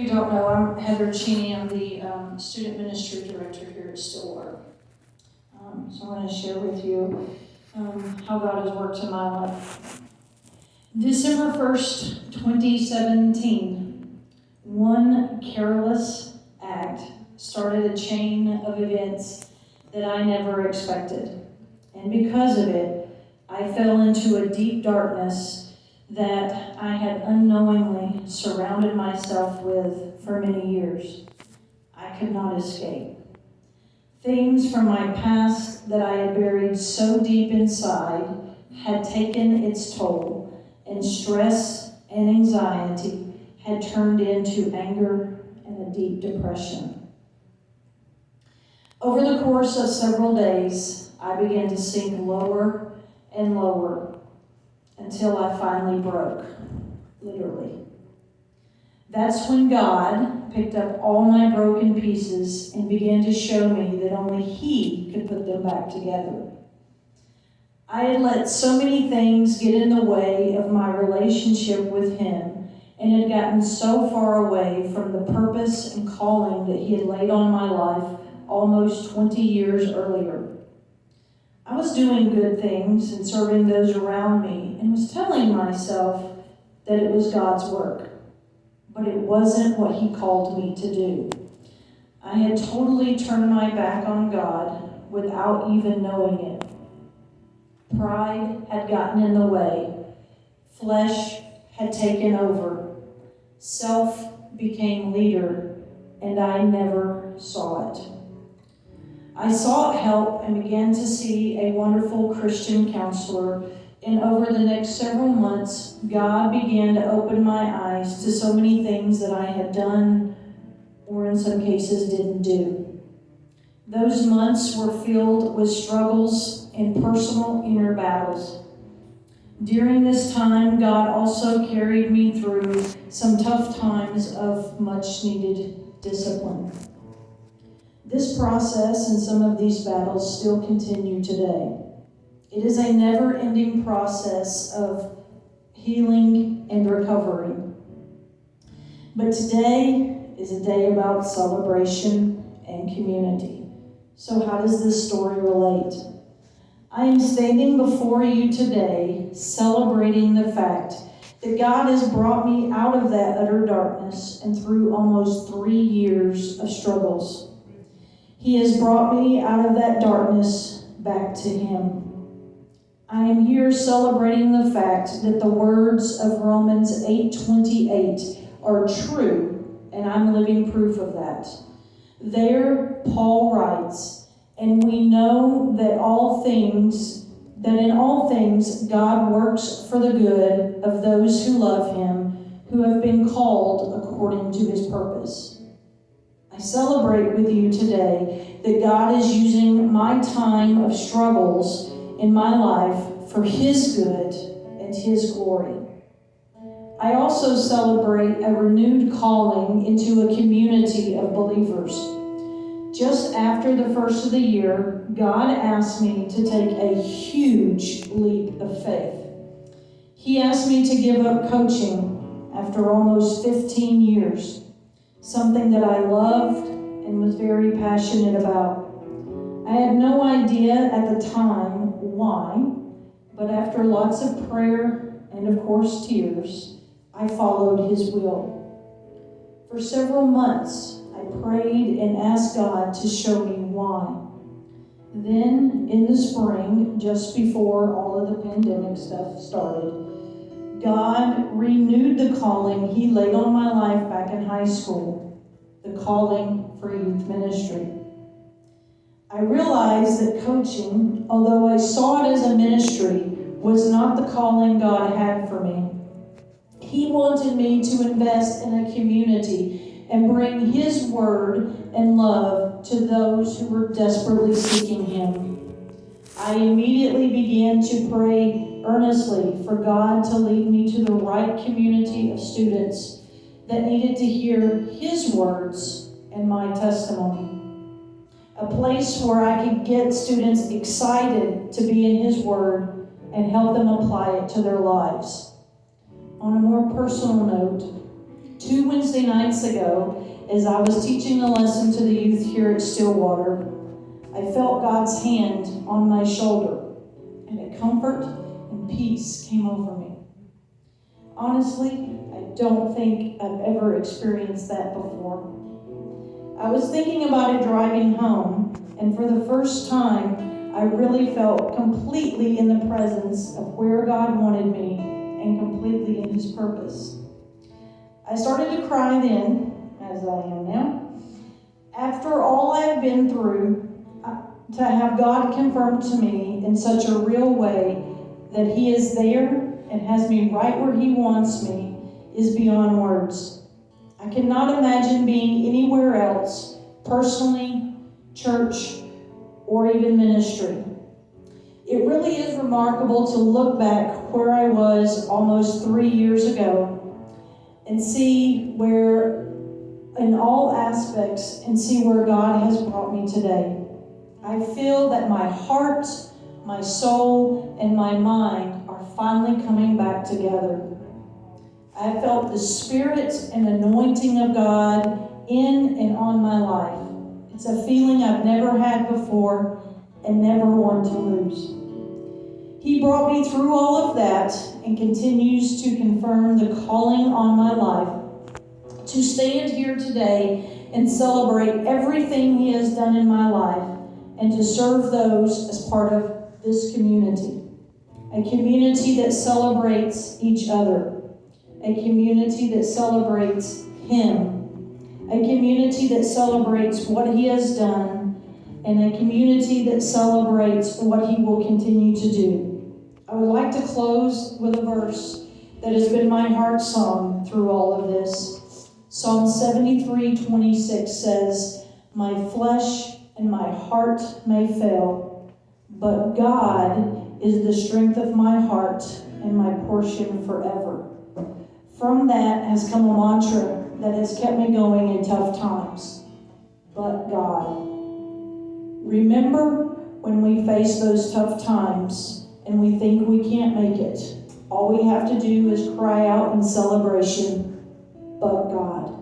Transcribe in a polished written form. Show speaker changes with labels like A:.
A: If you don't know, I'm Heather Cheney. I'm the Student Ministry Director here at Stillwater. So I want to share with you how God has worked in my life. December 1st, 2017, one careless act started a chain of events that I never expected. And because of it, I fell into a deep darkness that I had unknowingly surrounded myself with for many years. I could not escape. Things from my past that I had buried so deep inside had taken its toll, and stress and anxiety had turned into anger and a deep depression. Over the course of several days, I began to sink lower and lower until I finally broke, literally. That's when God picked up all my broken pieces and began to show me that only He could put them back together. I had let so many things get in the way of my relationship with Him and had gotten so far away from the purpose and calling that He had laid on my life almost 20 years earlier. I was doing good things and serving those around me and was telling myself that it was God's work. But it wasn't what He called me to do. I had totally turned my back on God without even knowing it. Pride had gotten in the way. Flesh had taken over. Self became leader, and I never saw it. I sought help and began to see a wonderful Christian counselor. And over the next several months, God began to open my eyes to so many things that I had done, or in some cases didn't do. Those months were filled with struggles and personal inner battles. During this time, God also carried me through some tough times of much needed discipline. This process and some of these battles still continue today. It is a never-ending process of healing and recovery. But today is a day about celebration and community. So how does this story relate? I am standing before you today celebrating the fact that God has brought me out of that utter darkness and through almost 3 years of struggles. He has brought me out of that darkness back to Him. I am here celebrating the fact that the words of Romans 8:28 are true, and I'm living proof of that. There, Paul writes, and we know that in all things God works for the good of those who love Him, who have been called according to His purpose. I celebrate with you today that God is using my time of struggles in my life for His good and His glory. I also celebrate a renewed calling into a community of believers. Just after the first of the year, God asked me to take a huge leap of faith. He asked me to give up coaching after almost 15 years, something that I loved and was very passionate about. I had no idea at the time why, but after lots of prayer and, of course, tears, I followed His will. For several months, I prayed and asked God to show me why. Then, in the spring, just before all of the pandemic stuff started, God renewed the calling He laid on my life back in high school, the calling for youth ministry. I realized that coaching, although I saw it as a ministry, was not the calling God had for me. He wanted me to invest in a community and bring His word and love to those who were desperately seeking Him. I immediately began to pray earnestly for God to lead me to the right community of students that needed to hear His words and my testimony. A place where I could get students excited to be in His Word and help them apply it to their lives. On a more personal note, 2 Wednesday nights ago, as I was teaching a lesson to the youth here at Stillwater, I felt God's hand on my shoulder, and a comfort and peace came over me. Honestly, I don't think I've ever experienced that before. I was thinking about it driving home, and for the first time, I really felt completely in the presence of where God wanted me and completely in His purpose. I started to cry then, as I am now. After all I've been through, to have God confirm to me in such a real way that He is there and has me right where He wants me is beyond words. I cannot imagine being anywhere else, personally, church, or even ministry. It really is remarkable to look back where I was almost 3 years ago and see where, in all aspects, and see where God has brought me today. I feel that my heart, my soul, and my mind are finally coming back together. I felt the Spirit and anointing of God in and on my life. It's a feeling I've never had before and never want to lose. He brought me through all of that and continues to confirm the calling on my life to stand here today and celebrate everything He has done in my life and to serve those as part of this community. A community that celebrates each other. A community that celebrates Him. A community that celebrates what He has done, and a community that celebrates what He will continue to do. I would like to close with a verse that has been my heart song through all of this. Psalm 73:26 says, "My flesh and my heart may fail, but God is the strength of my heart and my portion forever." From that has come a mantra that has kept me going in tough times. But God. Remember when we face those tough times and we think we can't make it. All we have to do is cry out in celebration, but God.